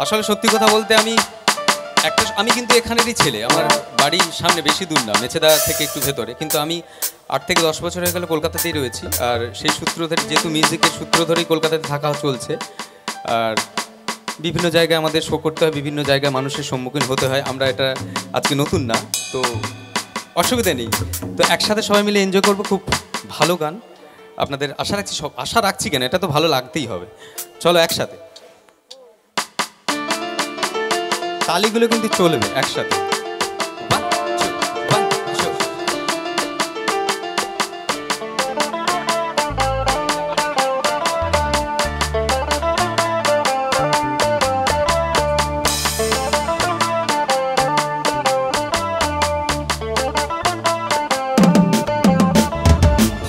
আসলে সত্যি কথা বলতে আমি কিন্তু এখানেরই ছেলে। আমার বাড়ির সামনে, বেশি দূর না, মেছেদা থেকে একটু ভেতরে। কিন্তু আমি 8 থেকে 10 বছর হয়ে গেল কলকাতাতেই রয়েছি। আর সেই সূত্র ধরে, যেহেতু মিউজিকের সূত্র ধরেই কলকাতাতে থাকা চলছে, আর বিভিন্ন জায়গায় আমাদের শো করতে হয়, বিভিন্ন জায়গায় মানুষের সম্মুখীন হতে হয়। আমরা এটা আজকে নতুন না, তো অসুবিধা নেই। তো একসাথে সবাই মিলে এনজয় করবো। খুব ভালো গান আপনাদের আশা রাখছি কেন, এটা তো ভালো লাগতেই হবে। চলো একসাথে, তালিগুলো কিন্তু চলবে একসাথে।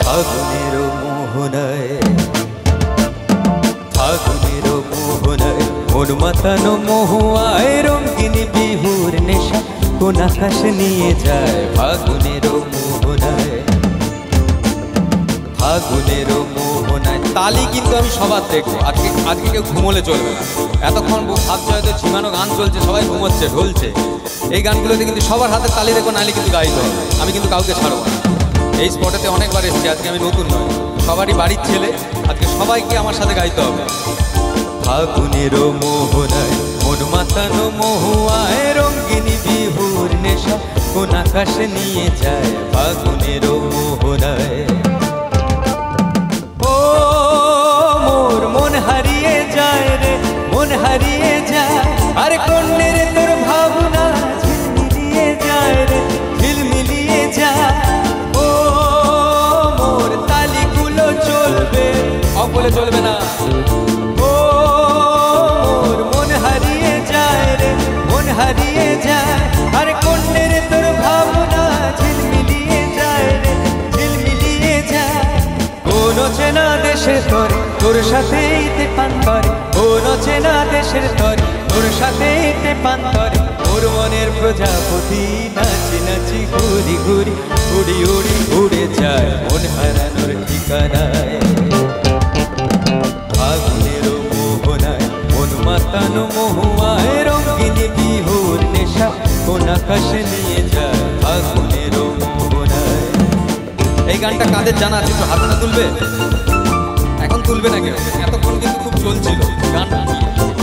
ফাগুনের মোহনায়, ফাগুনের মোহনায় মন মাতানো মহুয়ায় রঙিন বিহুর নেশা কোন আকাশ নিয়ে যায়। ফাগুনের মোহনায়, ফাগুনের মোহনায়। তালি কিন্তু আমি সবার দেখবো। আজকে কেউ ঘুমোলে চলবে না। এতক্ষণ ভাবছে হয়তো ঝিমানো গান চলছে, সবাই ঘুমোচ্ছে, ঢলছে। এই গানগুলোতে কিন্তু সবার হাতে তালি দেখো, নালি কিন্তু গাইতে হবে। আমি কিন্তু কাউকে ছাড়বো না। এই স্পটেতে অনেকবার এসেছি, আজকে আমি নতুন নয়, সবারই বাড়ির ছেলে। আজকে সবাইকে আমার সাথে গাইতে হবে। ফাগুনের মোহনায় মন মাতানো মহুয়ায় রঙিন বিহুর নেশা কোন আকাশ নিয়ে যায়। ফাগুনের মোহনায় ও মোর মন হারিয়ে যায় রে, মন হারিয়ে যায়। আর কন্যের তোর ভাবনা ঝিলমিলিয়ে যায় রে, ঝিলমিলিয়ে যায়। ও মোর তালিগুলো চলবে, বলে চলবে না। ও মোর মন হারিয়ে যায় রে, মন হারিয়ে যায়। আর কন্যের তোর ভাবনা ঝিলমিলিয়ে যায় রে, ঝিলমিলিয়ে যায়। কোন চেনা দেশের তোর, তোর সাথেই তে পান করে। কোন চেনা দেশের তোর, তোর সাথেই তে পান করে। মোর মনের প্রজাপতি নাচি নাচি ঘুরি ঘুরি, উড়ি উড়ি উড়ে যায় মন হারানোর ঠিকানায়। ফাগুনের মোহনায় মন মাতানো মহুয়ায় রঙিন বিহুর নেশা কোন আকাশ নিয়ে যায়। ফাগুনের মোহনায়। এই গানটা কাদের জানা আছে একটু হাতটা তুলবে? এখন তুলবে না কেন? এতক্ষণ কিন্তু খুব চলছিল গান,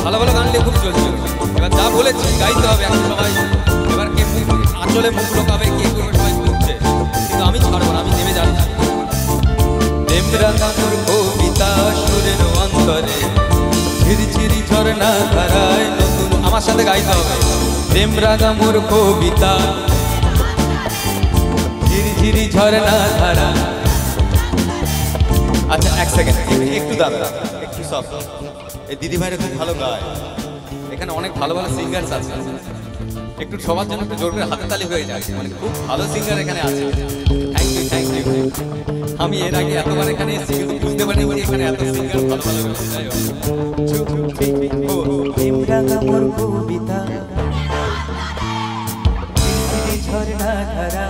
ভালো ভালো গান নিয়ে খুব চলছিল। এবার যা বলেছি গাইতে হবে এখন সবাই। এবার কে আঁচলে মুখ লোকাবে, কে করবে, সবাই বুঝছে। কিন্তু আমি ছাড়বো না, আমি নেমে যাচ্ছি। প্রেমরাঙানোর কবিতা সুরের অন্তরে ঝিরঝিরি ঝরনা ধারায় নতুন। আমার সাথে গাইতে হবে। প্রেমরাঙানোর কবিতা ঝিরঝিরি ঝরনা ধারা। আচ্ছা এক সেকেন্ড, একটু দাদা, একটু সব। এই দিদিভাইরা খুব ভালো গায়, এখানে অনেক ভালো ভালো সিঙ্গার্স আছে। একটু সবার জন্য একটু জোর করে হাতে তালি হয়ে যায়। মানে খুব ভালো সিঙ্গার এখানে আছে। Thank you, thank you. আমি এর আগে এতবার এখানে এসেছি, কিন্তু বুঝতে পারিনি যে এখানে এত সিঙ্গার ভালো ভালো রয়েছে। যাই হোক, প্রেমরাঙানোর কবিতা ঝিরঝিরি ঝরনা ধারা।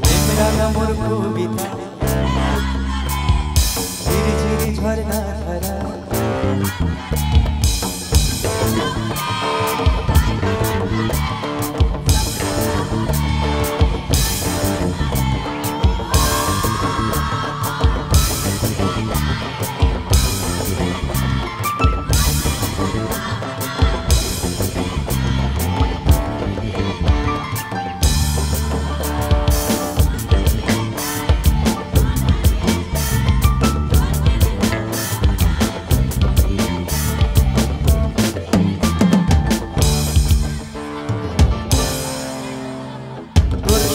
প্রেমরাঙানোর কবিতা ঝিরঝিরি ঝরনা ধারা।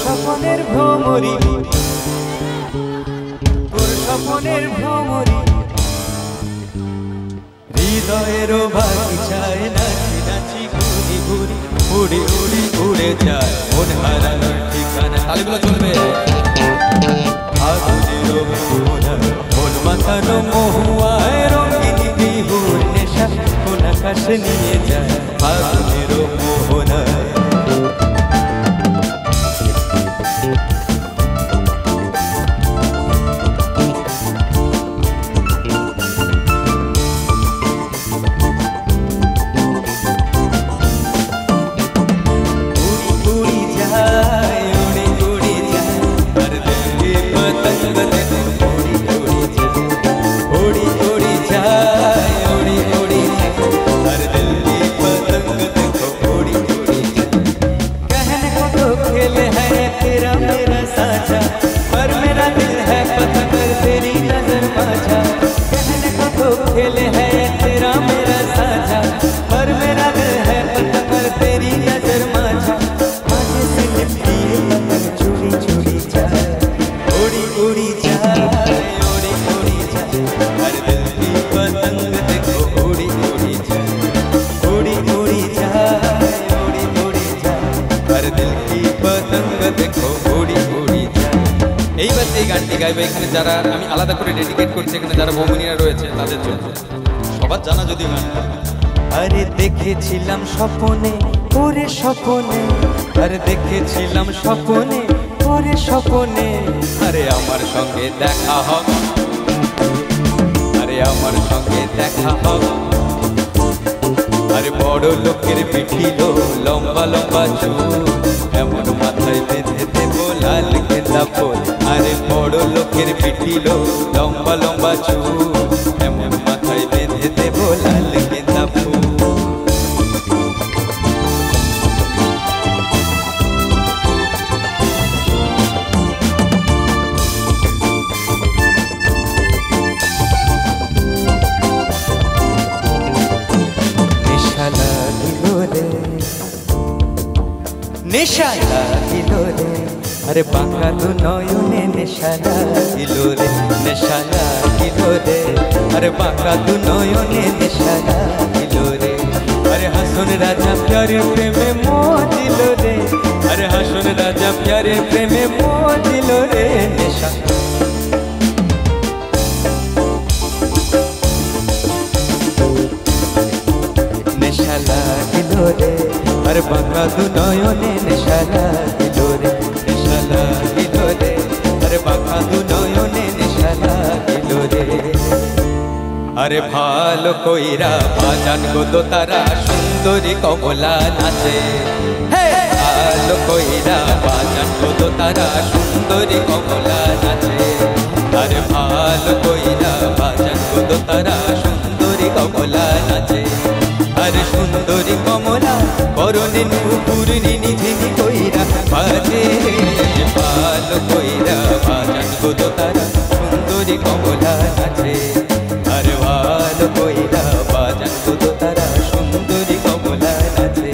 স্বপনের ভ্রমরি, তোর স্বপনের ভ্রমরি হৃদয়েরও বাগিচায় নাচি নাচি ঘুরি ঘুরি উড়ি উড়ি উড়ে যায় মন হারানোর ঠিকানা। তালিগুলো চলবে। ফাগুনেরও মোহনায় মন মাতানো মহুয়ায় রঙিন বিহুর নেশা কোন আকাশ নিয়ে যায়। ফাগুনেরও মোহনায় গাইবো এখানে যারা আমি আলাদা করে ডেডিকেট করছি, এখানে যারা বৌমনিরা রয়েছে তাদের জন্য, সবার জানা যদি গান। আরে দেখেছিলাম স্বপনে ওরে স্বপনে, আরে দেখেছিলাম স্বপনে ওরে স্বপনে, আরে আমার সঙ্গে দেখা হোক, আরে আমার সঙ্গে দেখা হোক, আরে বড় লোকের পিঠিল লম্বা লম্বা চুল, এমন মাথায় বেঁধে দেবো লাল গেঁদা ফুল, আরে বড় লোকের পিঠিল লম্বা লম্বা চুল, এমন মাথায় বেঁধে দেবো লাল গেঁদা ফুল। নেশা লাগিল রে, নেশা লাগিল রে, আরে বাঁকা দু নয়নে নেশা লাগিল রে, নেশা লাগিল রে, আরে বাঁকা দু নয়নে নেশা লাগিল রে, আরে হাসন রাজা প্যারে প্রেমে মজিল রে, আরে হাসন রাজা প্যারে প্রেমে মজিল রে, নেশা নেশা লাগিল রে, আরে বাঁকা দু নয়নে নেশা লাগিল রে, নেশা লাগিল রে, আরে বাঁকা দু নয়নে নেশা লাগিল রে। আরে ভালো কইরা বাজান গো দোতারা সুন্দরী কমলা নাচে, ভালো কইরা বাজান গো দোতারা সুন্দরী কমলা নাচে, আরে ভালো কইরা বাজান গো দোতারা সুন্দরী কমলা নাচে, আরে সুন্দরী কমলা করণে নুপুর নিঝিনি কইরা বাজে, ভালো কইরা বাজান গো দোতারা সুন্দরী কমলা নাচে, আরে ভালো কইরা বাজান গো দোতারা সুন্দরী কমলা নাচে,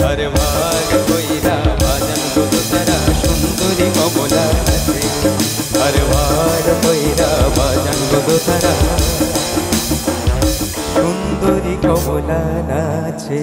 আরে ভালো কইরা বাজান গো দোতারা সুন্দরী কমলা নাচে, আরে ভালো কইরা বাজান গো দোতারা সুন্দরী কমলা নাচে।